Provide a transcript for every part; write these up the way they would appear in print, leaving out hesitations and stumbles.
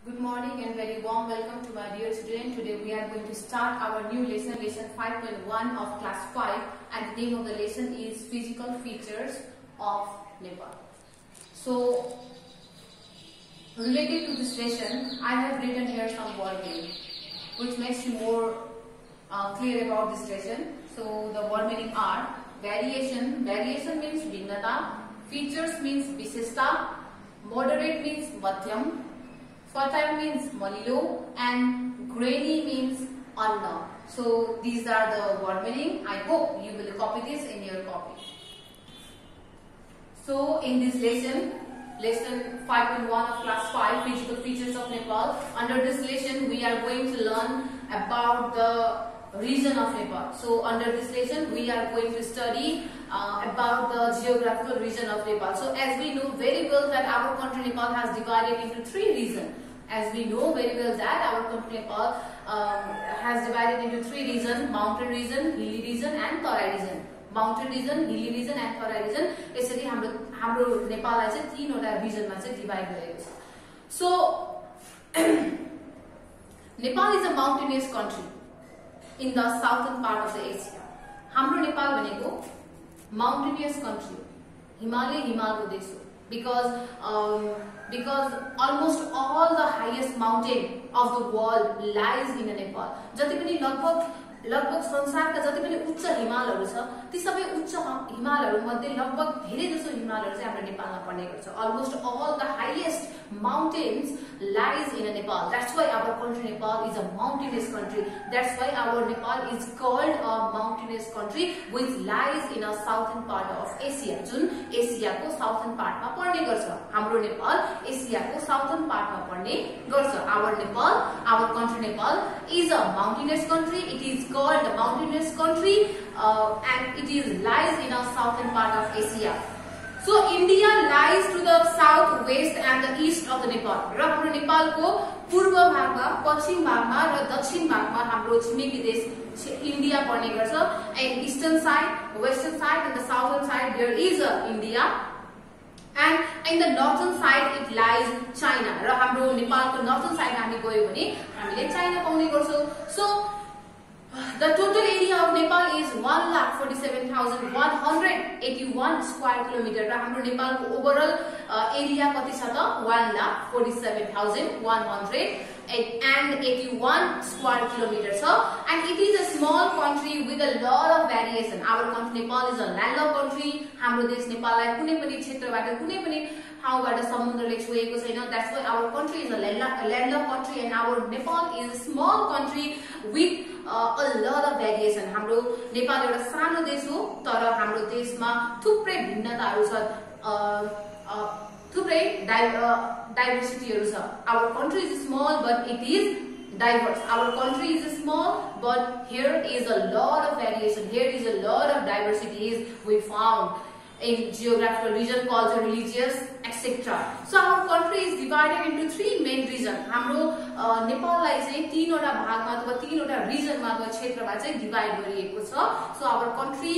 Good morning and very warm welcome to my dear student. Today we are going to start our new lesson, lesson 5.1 of class 5, and the name of the lesson is Physical Features of Nepal. So, related to this lesson, I have written here some word meaning, which makes you more clear about this lesson. So, the word meaning are variation. Variation means bhinnata. Features means viseshta. Moderate means madhyam. Fertile means malilo, and grainy means anna. So these are the word meaning. I hope you will copy this in your copy. So in this lesson 5.1 of class 5, physical features of Nepal. Under this lesson we are going to learn about the region of Nepal. So under this lesson we are going to study about the geographical region of Nepal. So as we know very well that our country Nepal has divided into 3 regions. As we know very well that our country Nepal has divided into 3 regions: mountain region, hilly region and Tarai region. Mountain region, hilly region and Tarai region. यसरी हाम्रो नेपाललाई चाहिँ 3 वटा रिजनमा चाहिँ divide गरेको छ. So Nepal is a mountainous country in the southern part of the Asia. हाम्रो नेपाल भनेको mountainous country, हिमालको देश हो. Because almost all the highest mountain of the world lies in Nepal. जति पनि लगभग संसारका जति पनि उच्च हिमालहरु छ, ती सबै उच्च हिमालहरु मध्ये लगभग धेरै जसो हिमालहरु चाहिँ हाम्रो नेपालमा पर्ने गर्छ. Almost all the highest mountains lies in Nepal. That's why our country Nepal is a mountainous country. That's why our Nepal is called a mountainous country which lies in a southern part of Asia. जुन एसियाको southern part मा पर्ने गर्छ. हाम्रो नेपाल एसियाको southern part मा पर्ने गर्छ. Our country Nepal is a mountainous country. It is called a mountainous country and it lies in a southern part of Asia. So India lies to the south, west and the east of the Nepal. र हाम्रो नेपालको पूर्व भागमा, पश्चिम भागमा र दक्षिण भागमा हाम्रो छिमेकी देश इन्डिया पर्ने गर्छ. And eastern side, western side and the southern side there is India. And in the northern side it lies China. र हाम्रो नेपालको northern side हामी गयो भने हामीले चाइना पाउने गर्छौं. So the total area of Nepal is 1,47,181 square kilometer. र हाम्रो नेपालको ओभरअल एरिया कति छ त 1,47,181 square kilometer छ. And it is a small country with a lot of variation. Our country Nepal is a landlocked country. हाम्रो देश नेपाललाई कुनै पनि क्षेत्रबाट कुनै पनि ठाउँबाट समुद्रले छोएको छैन. That's why our country is a landlocked country and our Nepal is a small country with a lot of variation. हाम्रो नेपाल एउटा सानो देश हो तर हाम्रो देशमा थुप्रै भिन्नताहरू छ, थुप्रै डाइभर्सिटीहरू छ. Our country is small but it is diverse. Our country is small but here is a lot of variation. Here is a lot of diversities we found in geographical region, culture, religious, etc. So our country is divided into 3 main regions. हाम्रो नेपाललाई चाहिँ 3 वटा भागमा अथवा 3 वटा रिजनमा अथवा क्षेत्रमा चाहिँ डिवाइड गरिएको छ. So our country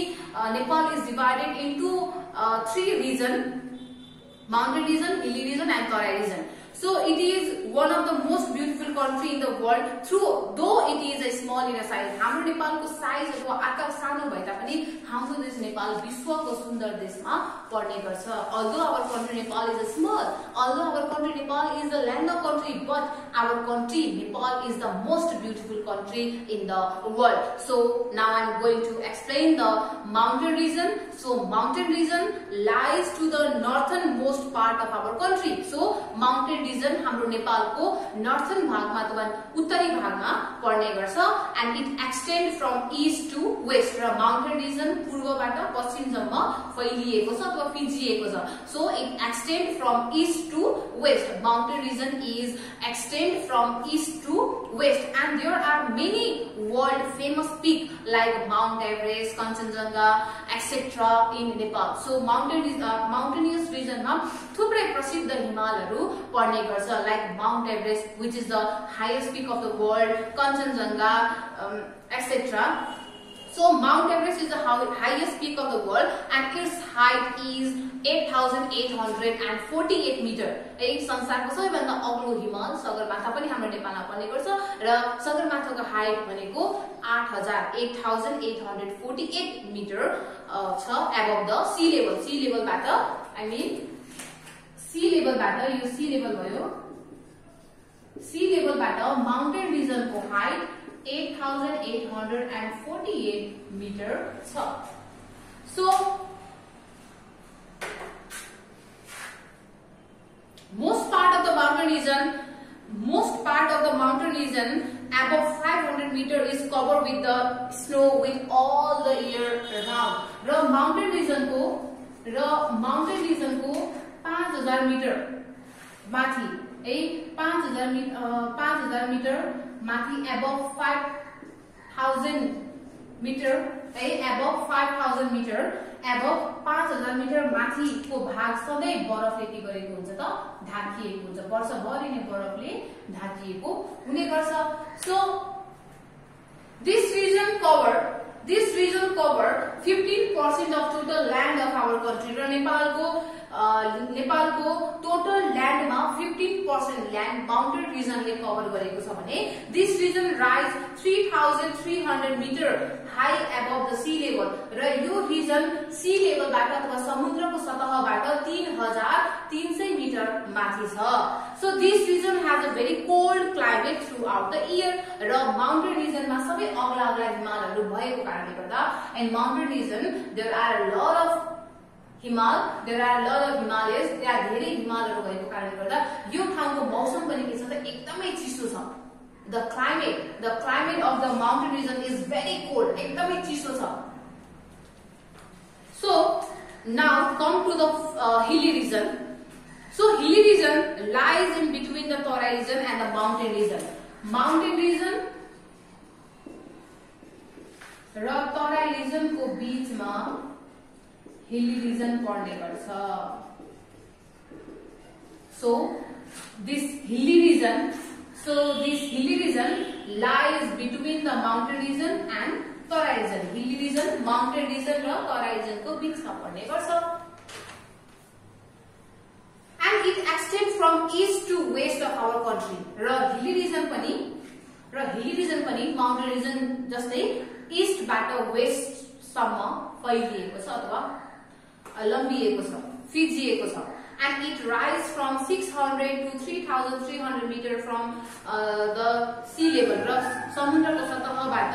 Nepal is divided into 3 regions: mountain region, hilly region and Tarai region. So it is one of the most beautiful country in the world, though it is a small in a size. हाम्रो नेपालको size अथवा आकार सानो भए तापनि हाम्रो देश नेपाल विश्वको सुन्दर देशमा पर्ने गर्छ. Although our country Nepal is a small, although our country Nepal is a landlocked country, but our country Nepal is the most beautiful country in the world. So now I am going to explain the mountain region. So mountain region lies to the northernmost part of our country. So mountain region हाम्रो नेपालको नर्थर्न भागमा अथवा उत्तरी भागमा पर्ने गर्छ. and it extend from east to west. र mountain region पूर्वबाट पश्चिमसम्म फैलिएको छ अथवा फिजिएको छ. so it extend from east to west. Mountain region is extend from east to west and there are many world famous peak like Mount Everest, Kanchenjunga, etc. in Nepal. So mountainous region मा थुप्रै प्रसिद्ध हिमालहरू पर्ने गर्छ, like Mount Everest which is the highest peak of the world, Kanchenjunga, etc. So Mount Everest is the highest peak of the world and its height is 8,848 meter. यही संसारको सबैभन्दा अग्लो हिमाल सगरमाथा पनि हाम्रो नेपालमा पर्ने गर्छ र सगरमाथाको हाइट भनेको 8,848 मिटर छ above the sea level. Sea level बाट I mean sea level बाट यो sea level भयो. Sea level बाट mountain region को height 8,848 meter छ. So most part of the mountain region above 500 meter is covered with the snow with all the year round. र mountain region को 5000 meter माथि 5000 meter माथि above 5000 meter above 5000 meter above 5000 meter माथि को भाग सधैं बरफले के गरेको हुन्छ त ढाकिएको हुन्छ. वर्षभरि नै बरफले ढाकिएको हुने गर्छ. So this region cover 15% of total land of our country. र नेपालको टोटल ल्यान्डमा 15% ल्यान्ड माउन्टेन रिजनले कभर गरेको छ भने this region rise 3300 metre high above the sea level र यो रिजन सी लेभलबाट अथवा समुद्रको सतहबाट 3300 मिटर माथि छ. So this region has a very cold climate throughout the year र माउन्टेन रिजनमा सबै अग्ला हिमालहरू भएको कारणले गर्दा and mountain region there are a lot of Himalayas, त्यहाँ धेरै हिमालहरू भएको कारणले गर्दा यो ठाउँको मौसम पनि के छ त एकदमै चिसो छ. The climate of the mountain region is very cold, एकदमै चिसो छ. So now come to the hilly region. So hilly region lies in between the Tarai region and the mountain region. Mountain region र Tarai region को बीचमा hilly region पर्ने गर्छ. So this hilly region lies between the mountain region and Tarai region. Hilly region, mountain region र Tarai region को बीचमा पर्ने गर्छ. And it extends from east to west of our country. र hilly region पनि mountain region जस्तै east बाट west सम्म फैलिएको छ अथवा लम्बिएको छ, फिजिएको छ. And it rises from 600 to 3300 meter from the sea level. र समुद्रको सतहबाट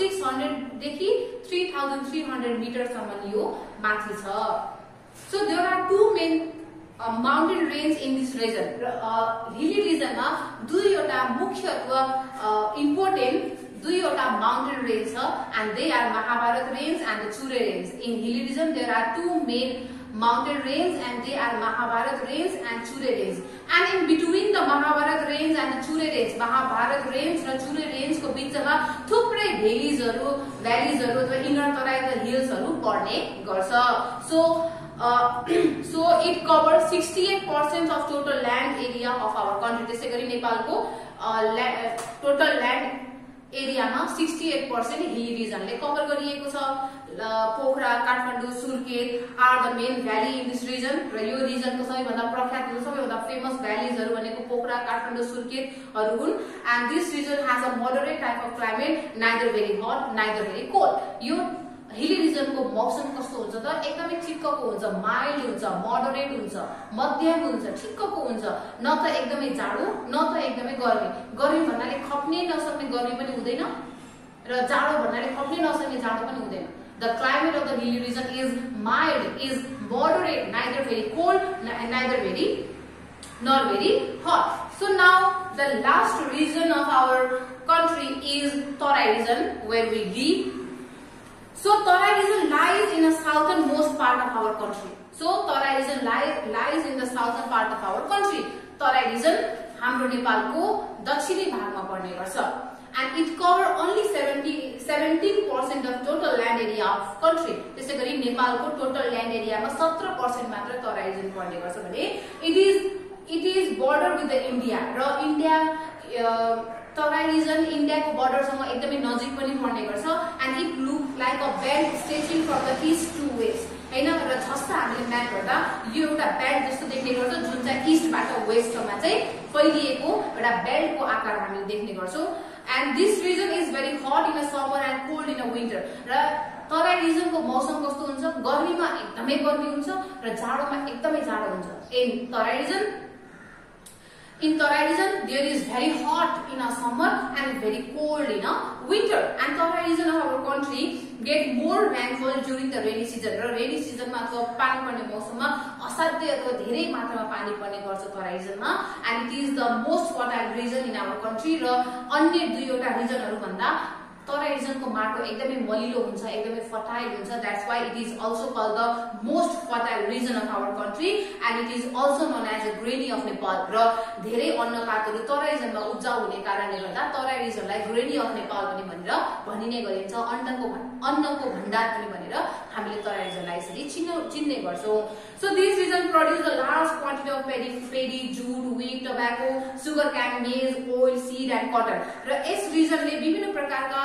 600 देखि 3300 मिटर सम्म यो माथि छ. So there are two main mountain range in this region. Hilly region मा दुईवटा मुख्य अथवा important दुईवटा mountain range छ and they are Mahabharat range and the Chure range. In hilly region there are two main mountain range and they are Mahabharat range and Chure range. And in between the Mahabharat range and the Chure range, Mahabharat range र Chure range को बीचमा थुप्रै भ्यालीज हरु अथवा inner Terai र हिल्सहरु पर्ने गर्छ. So it covers 68% of total land area of our country. त्यसैगरी नेपालको total land एरियामा 68% हिली रिजनले कभर गरिएको छ. Pokhara, Kathmandu, Surkhet are the main valley in this region. र यो रिजनको सबैभन्दा प्रख्यात सबैभन्दा फेमस भ्यालीजहरु भनेको पोखरा, काठमाडौँ, सुर्खेतहरु हुन्. And this region has a moderate type of climate, neither very hot neither very cold. यो हिली रिजनको मौसम कस्तो हुन्छ त एकदमै ठिक्कको हुन्छ, माइल्ड हुन्छ, मोडरेट हुन्छ, मध्यम हुन्छ, ठिक्कको हुन्छ. न त एकदमै जाडो न त एकदमै गर्मी. गर्मी भन्नाले खप्नै नसक्ने गर्मी पनि हुँदैन र जाडो भन्नाले खप्नै नसक्ने जाडो पनि हुँदैन. The climate of the hilly region is mild, is moderate, neither very cold neither very nor very hot. So now the last region of our country is Tarai region where we live. So Tarai region lies in the southernmost part of our country. So Tarai region lies in the southern part of our country. Tarai region हाम्रो नेपालको दक्षिणी भागमा पर्ने गर्छ. And it covers only 17% of total land area of country. त्यसैगरी नेपालको total land area मा 17% मात्र Tarai region पर्ने गर्छ भने it is border with the India. र तराई रिजन इन्डियाको बर्डरसँग एकदमै नजिक पनि पर्ने गर्छ and it look like a belt stretching from the east to west हैन र जस्तो हामीले म्याप हेर्दा यो एउटा बेल्ट जस्तो देख्ने गर्छ जुन चाहिँ इस्टबाट वेस्टमा चाहिँ फैलिएको एउटा बेल्टको आकार हामीले देख्ने गर्छौं and this region is very hot in a summer and cold in a winter र तराई रिजनको मौसम कस्तो हुन्छ गर्मीमा एकदमै गर्मी हुन्छ र जाडोमा एकदमै जाडो हुन्छ In Tarai region, there is very hot in a summer and very cold in a winter. And Tarai region of our country get more rainfall during the rainy season. र rainy season मा तो पानी पर्ने मौसममा असाध्य अथवा धेरै मात्रामा पानी पर्ने गर्छ Tarai region मा and it is the most fertile region in our country र अन्य दुईवटा रिजनहरु भन्दा Tarai region को माटो एकदमै मलिलो हुन्छ एकदमै फर्टाइल हुन्छ that's why it is also called the most fertile region of our country and it is also known as the Granny of Nepal र धेरै अन्नपातहरु Tarai region मा उब्जाउ हुने कारणले गर्दा Tarai region लाई Granny of Nepal पनि भनेर भनिने गरिन्छ अन्नको भण्डार पनि भनेर हामीले Tarai region लाई यसरी चिन्ने गर्छौं so this region produce a large quantity of paddy jute wheat tobacco sugar cane maize oil seed and cotton र यस रिजनले विभिन्न प्रकारका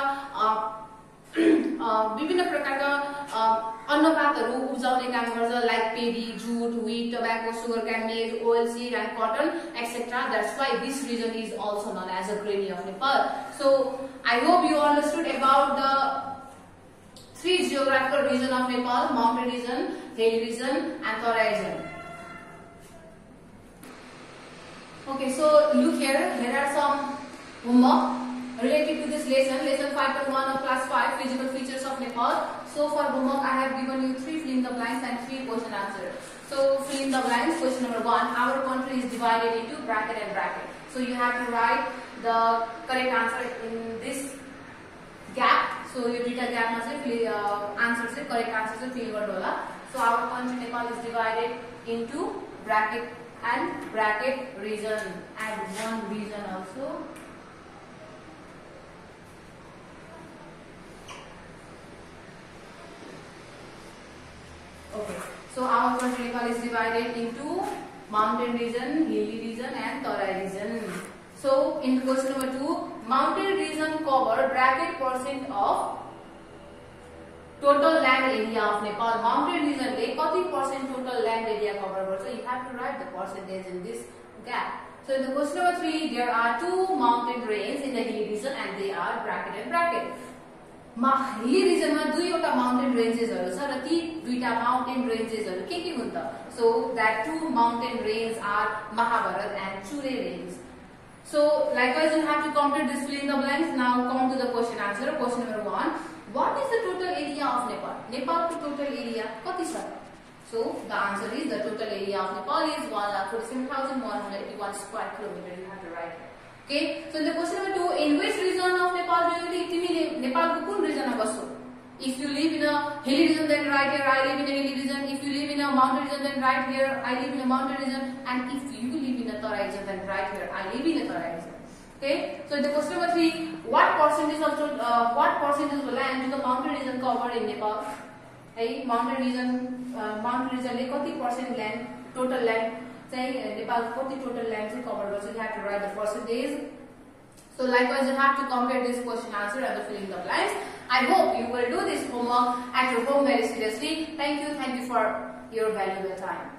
अन्नपातहरु उब्जाउने काम गर्छ like paddy jute wheat tobacco sugarcane maize oil seed and cotton etcetera that's why this region is also known as a granary of Nepal so I hope you understood about the three geographical region of Nepal mountain region hilly region and Tarai region okay so look here are some homework related to this lesson 5.1 of class 5 physical features of Nepal so for homework I have given you 3 fill in the blanks and 3 question answer so fill in the blanks question number 1 our country is divided into bracket and bracket so you have to write the correct answer in this gap so you read a gap ma chai answer se correct answer se fill garnu hola so our country Nepal is divided into bracket and bracket region and one region also okay so our country Nepal is divided into mountain region hilly region and Tarai region so in question number 2 mountain region cover bracket percent of total land area of Nepal mountain region le kati percent total land area cover garcha you have to write the percentage in this gap so in the question number 3 there are 2 mountain ranges in the hilly region and they are bracket and bracket hilly region मा दुईवटा mountain ranges हरु छ र ती दुईटा mountain ranges हरु के हुन् त so that 2 mountain ranges are Mahabharat and Chure range so likewise you have to complete this fill in the blanks now come to the question answer question number 1 what is the total area of Nepal ko total area kati cha so the answer is the total area of Nepal is 1,47,181 square kilometer you have to write okay so in the question number 2 in which region of Nepal do you live timi Nepal ko kun region ma basau if you live in a hilly region then write here I live in a hilly region if you live in a mountain region then write here I live in a mountain region and if you live in a Tarai region then write here I live in a Tarai region okay so in the question number 3 what percentage of land do the mountain region cover in Nepal hey mountain region le kati percent land total land say Nepal kati total land se cover garcha you have to write the percentage so likewise you have to complete this question answer and the fill in the blanks I hope you will do this homework at your home very seriously thank you for your valuable time